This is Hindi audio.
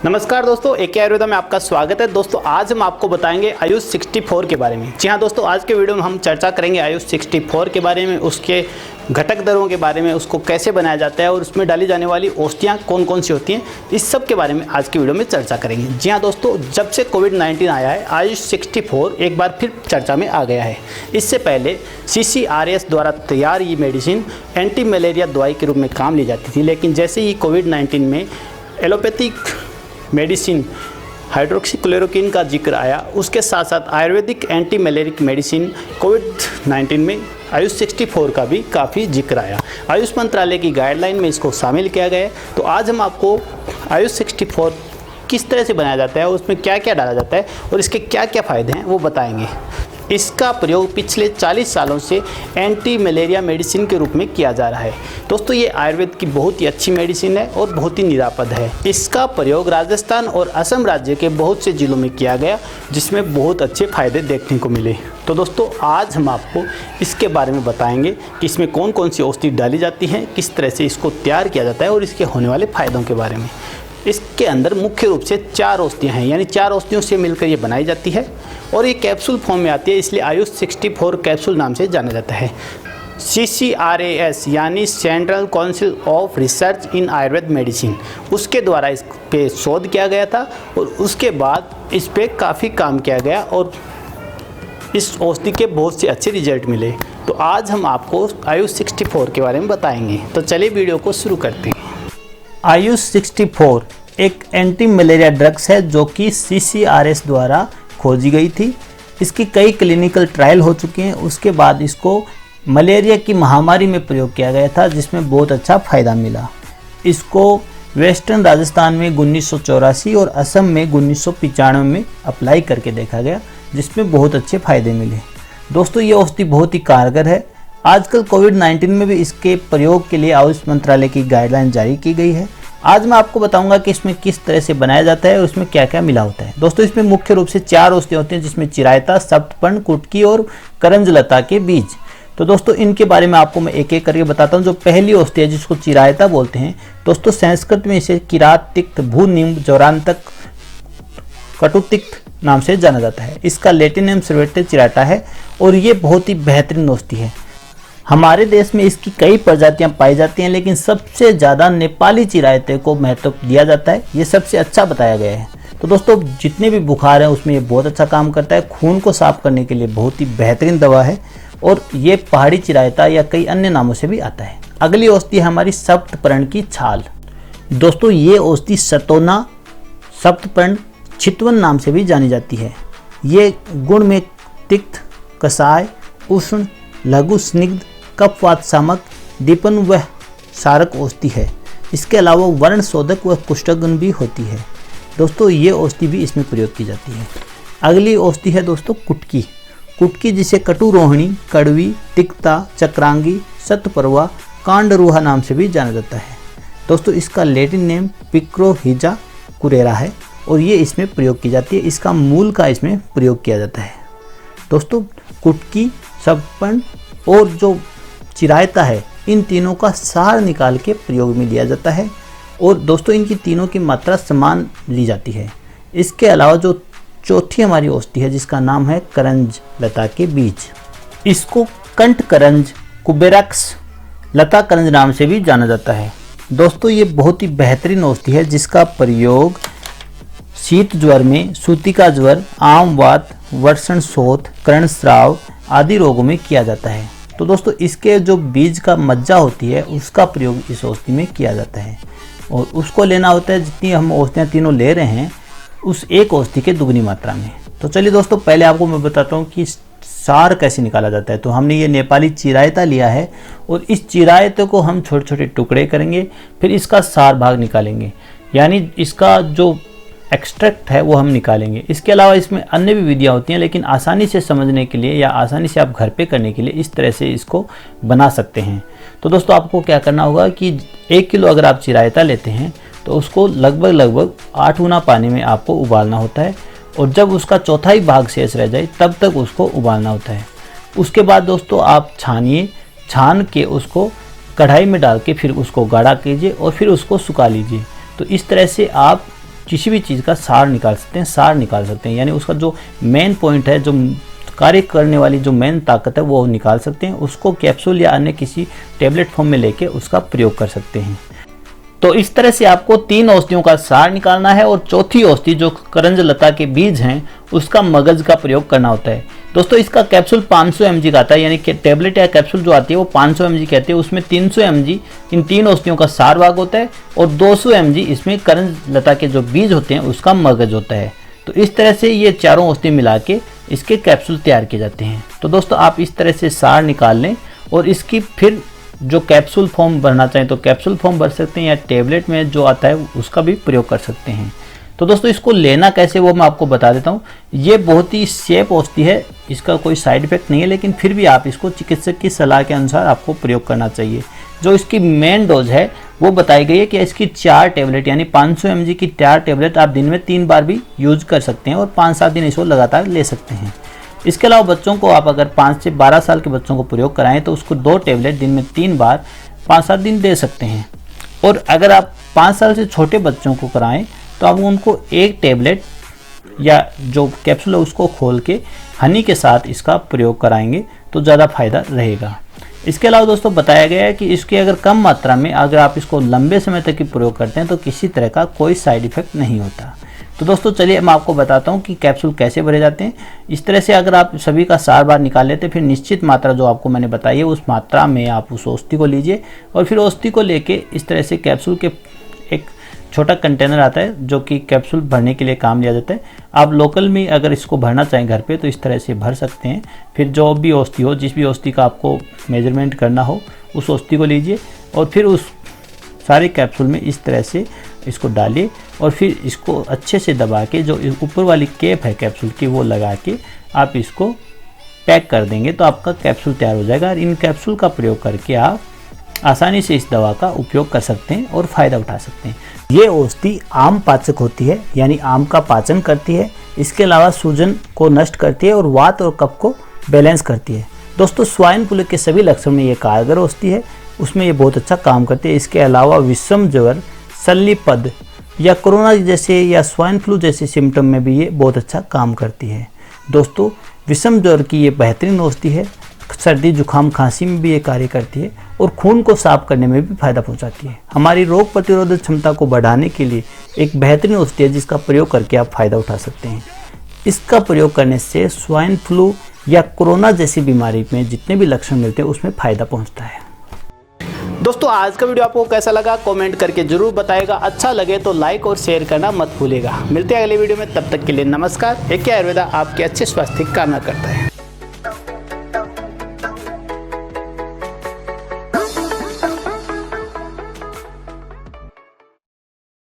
नमस्कार दोस्तों, एके आयुर्वेदा में आपका स्वागत है। दोस्तों आज हम आपको बताएंगे आयुष 64 के बारे में। जी हाँ दोस्तों, आज के वीडियो में हम चर्चा करेंगे आयुष 64 के बारे में, उसके घटक दरों के बारे में, उसको कैसे बनाया जाता है और उसमें डाली जाने वाली औषधियाँ कौन कौन सी होती हैं, इस सब के बारे में आज की वीडियो में चर्चा करेंगे। जी हाँ दोस्तों, जब से कोविड-19 आया है आयुष 64 एक बार फिर चर्चा में आ गया है। इससे पहले CCRS द्वारा तैयार ये मेडिसिन एंटी मलेरिया दवाई के रूप में काम ली जाती थी, लेकिन जैसे ही कोविड-19 में एलोपैथिक मेडिसिन हाइड्रोक्सीक्लोरोक्विन का जिक्र आया, उसके साथ साथ आयुर्वेदिक एंटी मलेरिक मेडिसिन कोविड-19 में आयुष 64 का भी काफ़ी जिक्र आया। आयुष मंत्रालय की गाइडलाइन में इसको शामिल किया गया है। तो आज हम आपको आयुष 64 किस तरह से बनाया जाता है, उसमें क्या क्या डाला जाता है और इसके क्या क्या फ़ायदे हैं वो बताएंगे। इसका प्रयोग पिछले 40 सालों से एंटी मलेरिया मेडिसिन के रूप में किया जा रहा है। दोस्तों ये आयुर्वेद की बहुत ही अच्छी मेडिसिन है और बहुत ही निरापद है। इसका प्रयोग राजस्थान और असम राज्य के बहुत से जिलों में किया गया, जिसमें बहुत अच्छे फायदे देखने को मिले। तो दोस्तों आज हम आपको इसके बारे में बताएंगे कि इसमें कौन कौन सी औषधि डाली जाती हैं, किस तरह से इसको तैयार किया जाता है और इसके होने वाले फ़ायदों के बारे में। इसके अंदर मुख्य रूप से 4 औषधियाँ हैं, यानी 4 औषधियों से मिलकर ये बनाई जाती है और ये कैप्सूल फॉर्म में आती है, इसलिए आयुष 64 कैप्सूल नाम से जाना जाता है। CCRAS यानी central council of research in Ayurveda medicine, उसके द्वारा इस पे शोध किया गया था और उसके बाद इस पे काफ़ी काम किया गया और इस औषधि के बहुत से अच्छे रिजल्ट मिले। तो आज हम आपको आयुष 64 के बारे में बताएंगे। तो चलिए वीडियो को शुरू करते हैं। आयुष 64 एक एंटी मलेरिया ड्रग्स है जो कि CCRS द्वारा खोजी गई थी। इसकी कई क्लिनिकल ट्रायल हो चुके हैं। उसके बाद इसको मलेरिया की महामारी में प्रयोग किया गया था, जिसमें बहुत अच्छा फ़ायदा मिला। इसको वेस्टर्न राजस्थान में 1984 और असम में 1995 में अप्लाई करके देखा गया, जिसमें बहुत अच्छे फ़ायदे मिले। दोस्तों ये औषधि बहुत ही कारगर है। आजकल कोविड-19 में भी इसके प्रयोग के लिए आयुष मंत्रालय की गाइडलाइन जारी की गई है। आज मैं आपको बताऊंगा कि इसमें किस तरह से बनाया जाता है और उसमें क्या क्या मिला होता है। दोस्तों इसमें मुख्य रूप से 4 औषधि होती हैं, जिसमें चिरायता, सप्तपर्ण, कुटकी और करंजलता के बीज। तो दोस्तों इनके बारे में आपको मैं एक एक करके बताता हूँ। जो पहली औषधि है जिसको चिरायता बोलते हैं, दोस्तों संस्कृत में इसे किरात तिक्त भू निम्ब जौरांतक कटुतिक्त नाम से जाना जाता है। इसका लैटिन नेम सर्वेटे चिराटा है और ये बहुत ही बेहतरीन औषधि है। हमारे देश में इसकी कई प्रजातियां पाई जाती हैं, लेकिन सबसे ज़्यादा नेपाली चिरायते को महत्व दिया जाता है। ये सबसे अच्छा बताया गया है। तो दोस्तों जितने भी बुखार हैं उसमें ये बहुत अच्छा काम करता है। खून को साफ करने के लिए बहुत ही बेहतरीन दवा है और ये पहाड़ी चिरायता या कई अन्य नामों से भी आता है। अगली औषधि है हमारी सप्तपर्ण की छाल। दोस्तों ये औषधि सतोना, सप्तपर्ण, चितवन नाम से भी जानी जाती है। ये गुण में तिक्त, कषाय, उष्ण, लघु स्निग्ध, कफवात शामक, दीपन व सारक औषधि है। इसके अलावा वर्ण शोधक व कुष्ठगुण भी होती है। दोस्तों ये औषधि भी इसमें प्रयोग की जाती है। अगली औषधि है दोस्तों कुटकी। कुटकी जिसे कटुरोहिणी, कड़वी, तिक्ता, चक्रांगी, शतपर्वा, कांडरूहा नाम से भी जाना जाता है। दोस्तों इसका लैटिन नेम पिक्रोहिजा कुरेरा है और ये इसमें प्रयोग की जाती है। इसका मूल का इसमें प्रयोग किया जाता है। दोस्तों कुटकी, सप्तपर्ण और जो चिरायता है, इन तीनों का सार निकाल के प्रयोग में लिया जाता है और दोस्तों इनकी तीनों की मात्रा समान ली जाती है। इसके अलावा जो चौथी हमारी औषधि है जिसका नाम है करंज लता के बीज, इसको कंठ करंज, कुबेरक्स, लता करंज नाम से भी जाना जाता है। दोस्तों ये बहुत ही बेहतरीन औषधि है जिसका प्रयोग शीत ज्वर में, सूतिका ज्वर, आम वात, वर्षण शोथ, कर्ण स्राव आदि रोगों में किया जाता है। तो दोस्तों इसके जो बीज का मज्जा होती है उसका प्रयोग इस औषधि में किया जाता है और उसको लेना होता है जितनी हम औषधियाँ तीनों ले रहे हैं उस एक औषधि के दुगनी मात्रा में। तो चलिए दोस्तों पहले आपको मैं बताता हूँ कि सार कैसे निकाला जाता है। तो हमने ये नेपाली चिरायता लिया है और इस चिरायते को हम छोटे छोटे टुकड़े करेंगे, फिर इसका सार भाग निकालेंगे, यानी इसका जो एक्सट्रैक्ट है वो हम निकालेंगे। इसके अलावा इसमें अन्य भी विधियाँ होती हैं, लेकिन आसानी से समझने के लिए या आसानी से आप घर पे करने के लिए इस तरह से इसको बना सकते हैं। तो दोस्तों आपको क्या करना होगा कि 1 किलो अगर आप चिरायता लेते हैं तो उसको लगभग 8 गुना पानी में आपको उबालना होता है और जब उसका चौथाई भाग शेष रह जाए तब तक उसको उबालना होता है। उसके बाद दोस्तों आप छानिए, छान के उसको कढ़ाई में डाल के फिर उसको गाढ़ा कीजिए और फिर उसको सुखा लीजिए। तो इस तरह से आप किसी भी चीज़ का सार निकाल सकते हैं, यानी उसका जो मेन पॉइंट है, जो कार्य करने वाली जो मेन ताकत है वो निकाल सकते हैं। उसको कैप्सूल या अन्य किसी टैबलेट फॉर्म में लेके उसका प्रयोग कर सकते हैं। तो इस तरह से आपको 3 औषधियों का सार निकालना है और चौथी औषधि जो करंज लता के बीज हैं उसका मगज का प्रयोग करना होता है। दोस्तों इसका कैप्सूल 500 mg का आता है, यानी कि टैबलेट या कैप्सूल जो आती है वो 500 mg कहते हैं। उसमें 300 mg इन 3 औषधियों का सार भाग होता है और 200 mg इसमें करंज लता के जो बीज होते हैं उसका मगज होता है। तो इस तरह से ये चारों औषधि मिला के इसके कैप्सूल तैयार किए जाते हैं। तो दोस्तों आप इस तरह से सार निकाल लें और इसकी फिर जो कैप्सूल फॉर्म भरना चाहें तो कैप्सूल फॉर्म भर सकते हैं, या टैबलेट में जो आता है उसका भी प्रयोग कर सकते हैं। तो दोस्तों इसको लेना कैसे वो मैं आपको बता देता हूँ। ये बहुत ही सेफ औषधि है, इसका कोई साइड इफेक्ट नहीं है, लेकिन फिर भी आप इसको चिकित्सक की सलाह के अनुसार आपको प्रयोग करना चाहिए। जो इसकी मेन डोज है वो बताई गई है कि इसकी 4 टैबलेट यानी 500 mg की 4 टैबलेट आप दिन में 3 बार भी यूज कर सकते हैं और 5-7 दिन इसको लगातार ले सकते हैं। इसके अलावा बच्चों को आप अगर 5 से 12 साल के बच्चों को प्रयोग कराएं तो उसको 2 टैबलेट दिन में 3 बार 5-7 दिन दे सकते हैं। और अगर आप 5 साल से छोटे बच्चों को कराएं तो आप उनको 1 टैबलेट या जो कैप्सूल है उसको खोल के हनी के साथ इसका प्रयोग कराएंगे तो ज़्यादा फायदा रहेगा। इसके अलावा दोस्तों बताया गया है कि इसके अगर कम मात्रा में अगर आप इसको लंबे समय तक की प्रयोग करते हैं तो किसी तरह का कोई साइड इफेक्ट नहीं होता। तो दोस्तों चलिए मैं आपको बताता हूँ कि कैप्सूल कैसे भरे जाते हैं। इस तरह से अगर आप सभी का सार बार निकाल लेते हैं, फिर निश्चित मात्रा जो आपको मैंने बताई है उस मात्रा में आप उस औषधि को लीजिए और फिर औषधि को लेके इस तरह से कैप्सूल के एक छोटा कंटेनर आता है जो कि कैप्सूल भरने के लिए काम लिया जाता है। आप लोकल में अगर इसको भरना चाहें घर पे तो इस तरह से भर सकते हैं। फिर जो भी औषधि हो, जिस भी औषधि का आपको मेजरमेंट करना हो उस औषधि को लीजिए और फिर उस सारे कैप्सूल में इस तरह से इसको डालिए और फिर इसको अच्छे से दबा के जो ऊपर वाली कैप है कैप्सूल की वो लगा के आप इसको पैक कर देंगे तो आपका कैप्सूल तैयार हो जाएगा। और इन कैप्सूल का प्रयोग करके आप आसानी से इस दवा का उपयोग कर सकते हैं और फ़ायदा उठा सकते हैं। ये औषधि आम पाचक होती है, यानी आम का पाचन करती है। इसके अलावा सूजन को नष्ट करती है और वात और कफ को बैलेंस करती है। दोस्तों स्वाइन फ्लू के सभी लक्षण में ये कारगर औषधि है, उसमें ये बहुत अच्छा काम करती है। इसके अलावा विषम ज्वर, शल्यपद या कोरोना जैसे या स्वाइन फ्लू जैसे सिम्टम में भी ये बहुत अच्छा काम करती है। दोस्तों विषम ज्वर की ये बेहतरीन औषधि है, सर्दी जुकाम खांसी में भी ये कार्य करती है और खून को साफ करने में भी फायदा पहुंचाती है। हमारी रोग प्रतिरोधक क्षमता को बढ़ाने के लिए एक बेहतरीन औषधि है जिसका प्रयोग करके आप फायदा उठा सकते हैं। इसका प्रयोग करने से स्वाइन फ्लू या कोरोना जैसी बीमारी में जितने भी लक्षण मिलते हैं उसमें फायदा पहुंचता है। दोस्तों आज का वीडियो आपको कैसा लगा कमेंट करके जरूर बताएगा। अच्छा लगे तो लाइक और शेयर करना मत भूलिएगा। मिलते हैं अगले वीडियो में, तब तक के लिए नमस्कार। एक आयुर्वेदा आपके अच्छे स्वास्थ्य की कामना करता है।